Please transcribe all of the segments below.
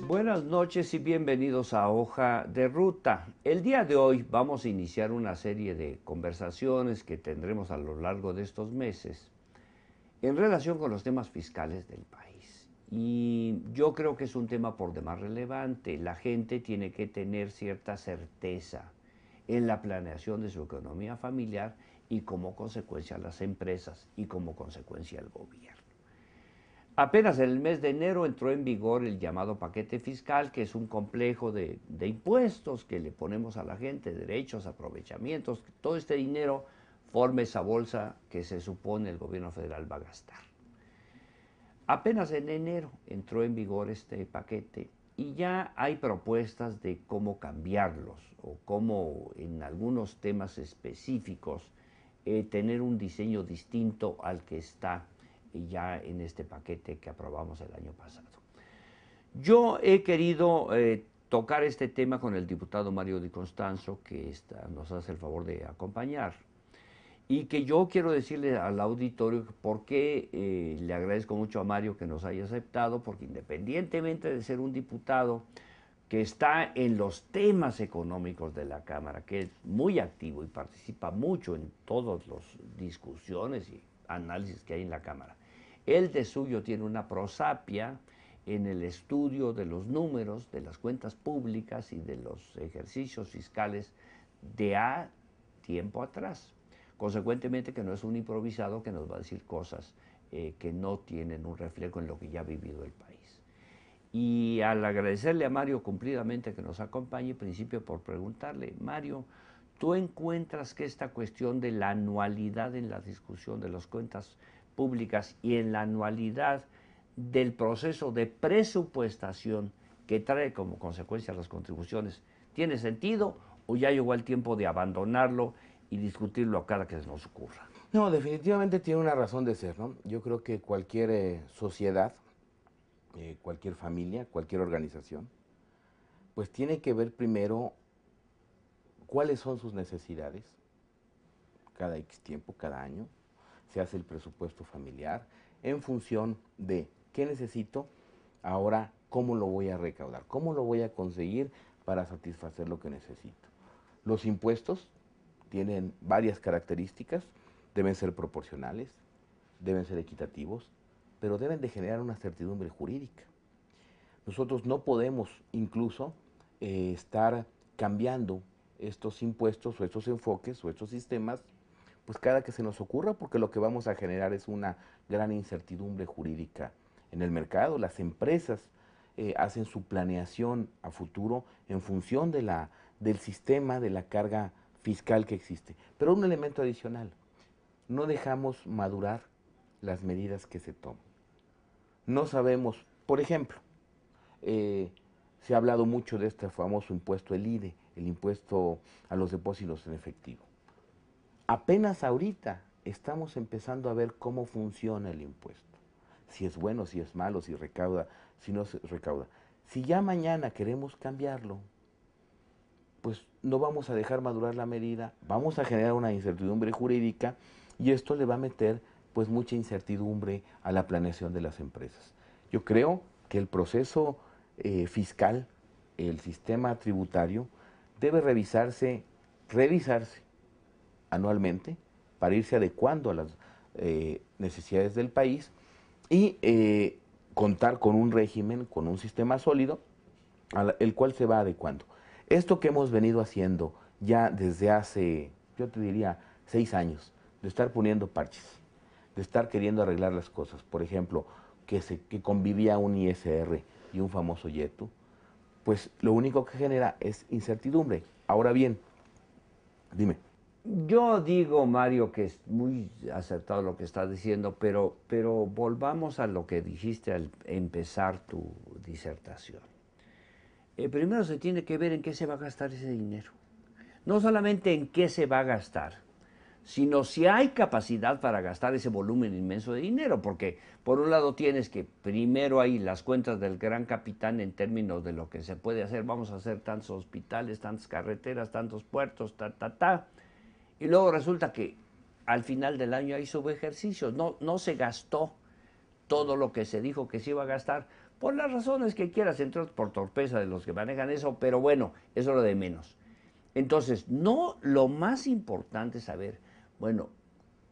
Buenas noches y bienvenidos a Hoja de Ruta. El día de hoy vamos a iniciar una serie de conversaciones que tendremos a lo largo de estos meses en relación con los temas fiscales del país. Y yo creo que es un tema por demás relevante. La gente tiene que tener cierta certeza en la planeación de su economía familiar y como consecuencia las empresas y como consecuencia el gobierno. Apenas en el mes de enero entró en vigor el llamado paquete fiscal, que es un complejo de impuestos que le ponemos a la gente, derechos, aprovechamientos, que todo este dinero forme esa bolsa que se supone el gobierno federal va a gastar. Apenas en enero entró en vigor este paquete y ya hay propuestas de cómo cambiarlos o cómo en algunos temas específicos tener un diseño distinto al que está ya en este paquete que aprobamos el año pasado. Yo he querido tocar este tema con el diputado Mario Di Constanzo, que nos hace el favor de acompañar, y que yo quiero decirle al auditorio por qué le agradezco mucho a Mario que nos haya aceptado, porque independientemente de ser un diputado que está en los temas económicos de la Cámara, que es muy activo y participa mucho en todas las discusiones y análisis que hay en la Cámara, él de suyo tiene una prosapia en el estudio de los números, de las cuentas públicas y de los ejercicios fiscales de a tiempo atrás. Consecuentemente que no es un improvisado que nos va a decir cosas que no tienen un reflejo en lo que ya ha vivido el país. Y al agradecerle a Mario cumplidamente que nos acompañe, en principio por preguntarle, Mario, ¿tú encuentras que esta cuestión de la anualidad en la discusión de las cuentas públicas y en la anualidad del proceso de presupuestación que trae como consecuencia las contribuciones, tiene sentido o ya llegó el tiempo de abandonarlo y discutirlo a cada que se nos ocurra? No, definitivamente tiene una razón de ser, ¿no? Yo creo que cualquier sociedad, cualquier familia, cualquier organización, pues tiene que ver primero cuáles son sus necesidades cada X tiempo, cada año. Se hace el presupuesto familiar en función de qué necesito, ahora cómo lo voy a recaudar, cómo lo voy a conseguir para satisfacer lo que necesito. Los impuestos tienen varias características, deben ser proporcionales, deben ser equitativos, pero deben de generar una certidumbre jurídica. Nosotros no podemos incluso estar cambiando estos impuestos o estos enfoques o estos sistemas pues cada que se nos ocurra, porque lo que vamos a generar es una gran incertidumbre jurídica en el mercado. Las empresas hacen su planeación a futuro en función del sistema, de la carga fiscal que existe. Pero un elemento adicional, no dejamos madurar las medidas que se toman. No sabemos, por ejemplo, se ha hablado mucho de este famoso impuesto, el IDE, el impuesto a los depósitos en efectivo. Apenas ahorita estamos empezando a ver cómo funciona el impuesto. Si es bueno, si es malo, si recauda, si no se recauda. Si ya mañana queremos cambiarlo, pues no vamos a dejar madurar la medida, vamos a generar una incertidumbre jurídica y esto le va a meter pues mucha incertidumbre a la planeación de las empresas. Yo creo que el proceso fiscal, el sistema tributario, debe revisarse anualmente para irse adecuando a las necesidades del país y contar con un régimen, con un sistema sólido, el cual se va adecuando. Esto que hemos venido haciendo ya desde hace, yo te diría, 6 años, de estar poniendo parches, de estar queriendo arreglar las cosas. Por ejemplo, que convivía un ISR y un famoso YETU, pues lo único que genera es incertidumbre. Ahora bien, dime. Yo digo, Mario, que es muy acertado lo que estás diciendo, pero volvamos a lo que dijiste al empezar tu disertación. Primero se tiene que ver en qué se va a gastar ese dinero. No solamente en qué se va a gastar, sino si hay capacidad para gastar ese volumen inmenso de dinero, porque por un lado tienes que primero hay las cuentas del gran capitán en términos de lo que se puede hacer, vamos a hacer tantos hospitales, tantas carreteras, tantos puertos, y luego resulta que al final del año hay subejercicios, no se gastó todo lo que se dijo que se iba a gastar, por las razones que quieras, entre otras por torpeza de los que manejan eso, pero bueno, eso es lo de menos. Entonces, no, lo más importante es saber, bueno,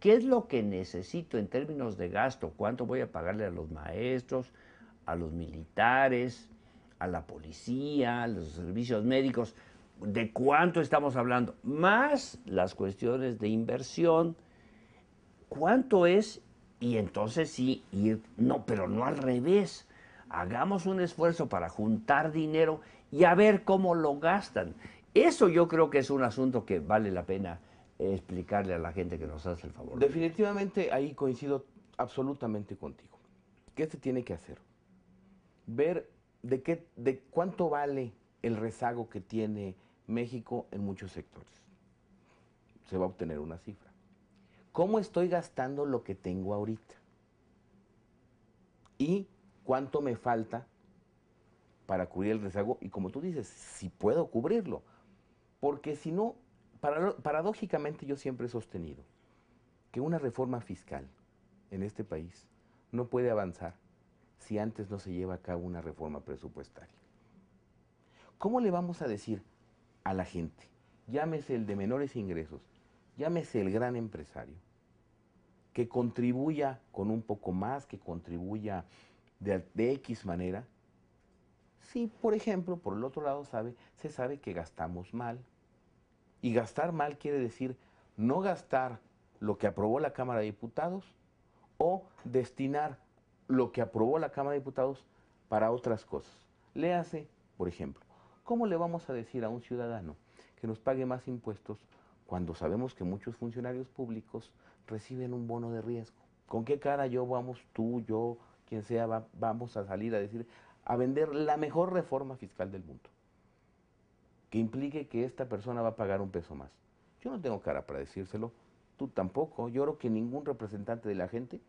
¿qué es lo que necesito en términos de gasto? ¿Cuánto voy a pagarle a los maestros, a los militares, a la policía, a los servicios médicos? ¿De cuánto estamos hablando? Más las cuestiones de inversión, ¿cuánto es? Y entonces sí, ir, no, pero no al revés. Hagamos un esfuerzo para juntar dinero y a ver cómo lo gastan. Eso yo creo que es un asunto que vale la pena explicarle a la gente que nos hace el favor. Definitivamente ahí coincido absolutamente contigo. ¿Qué se tiene que hacer? Ver de cuánto vale el rezago que tiene México en muchos sectores. Se va a obtener una cifra. ¿Cómo estoy gastando lo que tengo ahorita? ¿Y cuánto me falta para cubrir el rezago? Y como tú dices, si puedo cubrirlo. Porque si no, paradójicamente yo siempre he sostenido que una reforma fiscal en este país no puede avanzar si antes no se lleva a cabo una reforma presupuestaria. ¿Cómo le vamos a decir a la gente, llámese el de menores ingresos, llámese el gran empresario, que contribuya con un poco más, que contribuya de X manera? Si, por ejemplo, por el otro lado se sabe que gastamos mal. Y gastar mal quiere decir no gastar lo que aprobó la Cámara de Diputados o destinar lo que aprobó la Cámara de Diputados para otras cosas. Léase, por ejemplo, ¿cómo le vamos a decir a un ciudadano que nos pague más impuestos cuando sabemos que muchos funcionarios públicos reciben un bono de riesgo? ¿Con qué cara tú, yo, quien sea, vamos a salir a decir, a vender la mejor reforma fiscal del mundo, que implique que esta persona va a pagar un peso más? Yo no tengo cara para decírselo, tú tampoco. Yo creo que ningún representante de la gente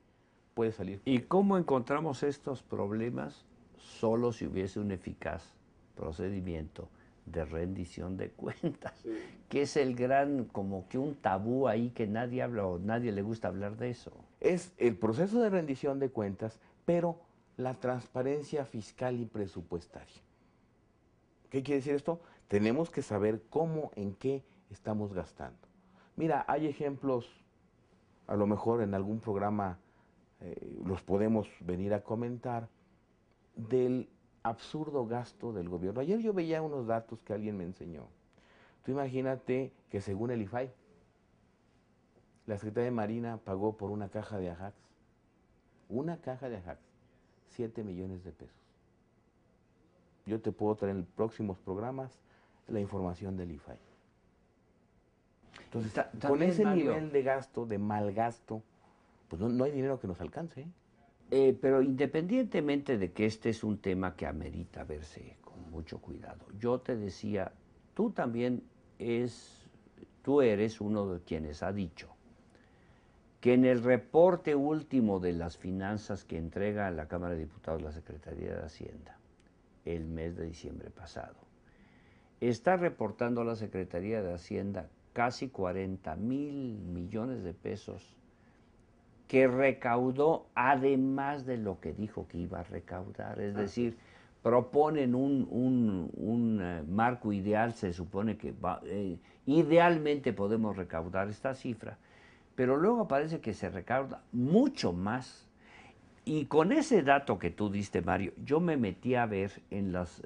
puede salir. ¿Y cómo encontramos estos problemas? Solo si hubiese un eficaz procedimiento de rendición de cuentas, sí, que es el gran, como que un tabú ahí que nadie habla o nadie le gusta hablar de eso. Es el proceso de rendición de cuentas, pero la transparencia fiscal y presupuestaria. ¿Qué quiere decir esto? Tenemos que saber cómo, en qué estamos gastando. Mira, hay ejemplos, a lo mejor en algún programa los podemos venir a comentar, del absurdo gasto del gobierno. Ayer yo veía unos datos que alguien me enseñó. Tú imagínate que según el IFAI, la Secretaría de Marina pagó por una caja de Ajax, 7 millones de pesos. Yo te puedo traer en próximos programas la información del IFAI. Entonces, con ese Mario, nivel de gasto, de mal gasto, pues no hay dinero que nos alcance, ¿eh? Pero independientemente de que este es un tema que amerita verse con mucho cuidado, yo te decía, tú también tú eres uno de quienes ha dicho que en el reporte último de las finanzas que entrega a la Cámara de Diputados la Secretaría de Hacienda el mes de diciembre pasado, está reportando a la Secretaría de Hacienda casi 40,000 millones de pesos que recaudó además de lo que dijo que iba a recaudar. Es decir, proponen un marco ideal, se supone que idealmente podemos recaudar esta cifra, pero luego parece que se recauda mucho más. Y con ese dato que tú diste, Mario, yo me metí a ver en los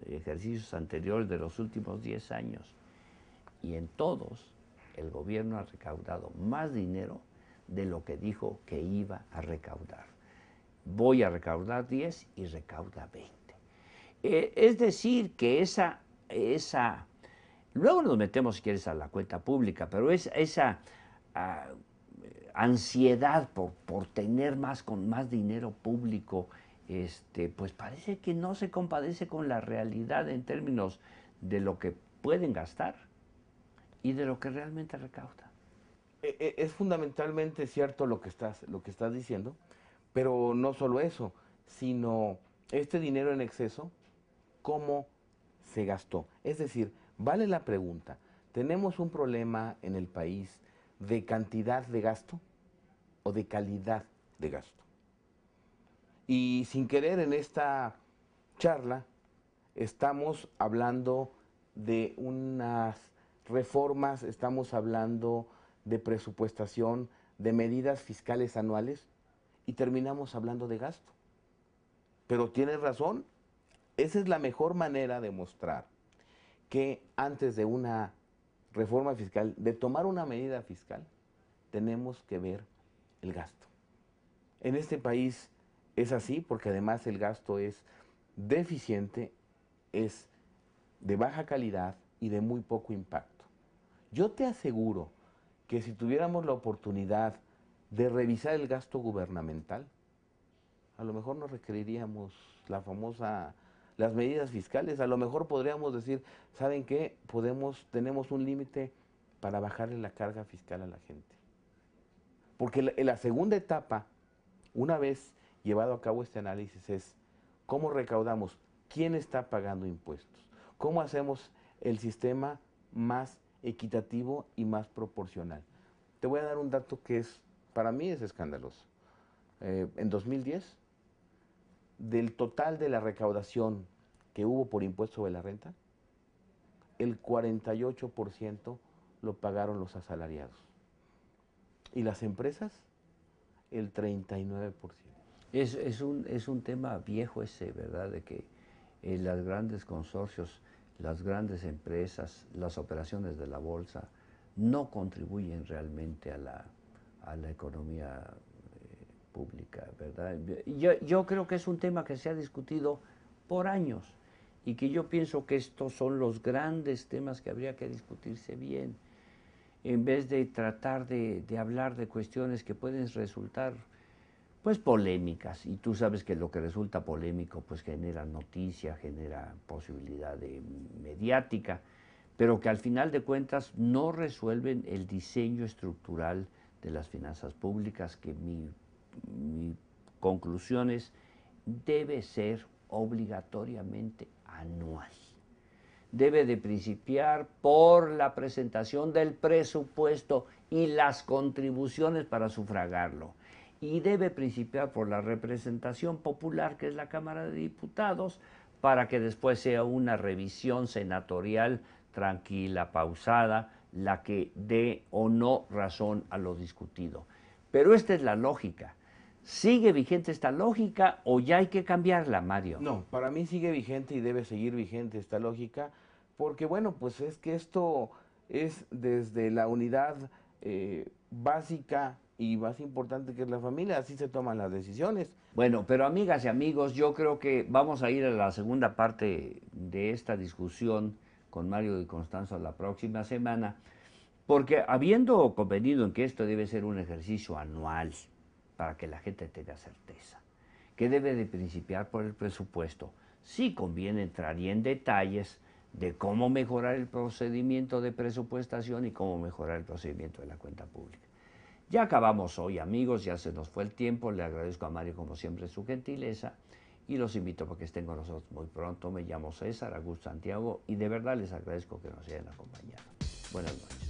ejercicios anteriores de los últimos 10 años, y en todos el gobierno ha recaudado más dinero de lo que dijo que iba a recaudar. Voy a recaudar 10 y recauda 20. Es decir, que luego nos metemos si quieres a la cuenta pública, pero esa ansiedad por tener con más dinero público, pues parece que no se compadece con la realidad en términos de lo que pueden gastar y de lo que realmente recauda. Es fundamentalmente cierto lo que estás diciendo, pero no solo eso, sino este dinero en exceso, ¿cómo se gastó? Es decir, vale la pregunta, ¿tenemos un problema en el país de cantidad de gasto o de calidad de gasto? Y sin querer en esta charla estamos hablando de unas reformas, estamos hablando de presupuestación, de medidas fiscales anuales y terminamos hablando de gasto. Pero tienes razón, esa es la mejor manera de mostrar que antes de una reforma fiscal, de tomar una medida fiscal, tenemos que ver el gasto. En este país es así porque además el gasto es deficiente, es de baja calidad y de muy poco impacto. Yo te aseguro que si tuviéramos la oportunidad de revisar el gasto gubernamental, a lo mejor no requeriríamos las medidas fiscales, a lo mejor podríamos decir, ¿saben qué? Tenemos un límite para bajarle la carga fiscal a la gente. Porque en la segunda etapa, una vez llevado a cabo este análisis, es cómo recaudamos, quién está pagando impuestos, cómo hacemos el sistema más equitativo y más proporcional. Te voy a dar un dato que para mí es escandaloso. En 2010, del total de la recaudación que hubo por impuesto sobre la renta, el 48% lo pagaron los asalariados. Y las empresas, el 39%. Es un tema viejo ese, ¿verdad? De que los grandes consorcios, las grandes empresas, las operaciones de la bolsa no contribuyen realmente a la economía pública, ¿verdad? Yo creo que es un tema que se ha discutido por años y que yo pienso que estos son los grandes temas que habría que discutirse bien, en vez de tratar de hablar de cuestiones que pueden resultar pues polémicas, y tú sabes que lo que resulta polémico pues genera noticia, genera posibilidad de mediática, pero que al final de cuentas no resuelven el diseño estructural de las finanzas públicas, que mi conclusión es debe ser obligatoriamente anual. Debe de principiar por la presentación del presupuesto y las contribuciones para sufragarlo. Y debe principiar por la representación popular, que es la Cámara de Diputados, para que después sea una revisión senatorial tranquila, pausada, la que dé o no razón a lo discutido. Pero esta es la lógica. ¿Sigue vigente esta lógica o ya hay que cambiarla, Mario? No, para mí sigue vigente y debe seguir vigente esta lógica, porque bueno, pues es que esto es desde la unidad básica y más importante, que es la familia, así se toman las decisiones. Bueno, pero amigas y amigos, yo creo que vamos a ir a la segunda parte de esta discusión con Mario y Constanzo la próxima semana, porque habiendo convenido en que esto debe ser un ejercicio anual para que la gente tenga certeza, que debe de principiar por el presupuesto, sí conviene entrar en detalles de cómo mejorar el procedimiento de presupuestación y cómo mejorar el procedimiento de la cuenta pública. Ya acabamos hoy, amigos, ya se nos fue el tiempo. Le agradezco a Mario, como siempre, su gentileza y los invito para que estén con nosotros muy pronto. Me llamo César Augusto Santiago y de verdad les agradezco que nos hayan acompañado. Buenas noches.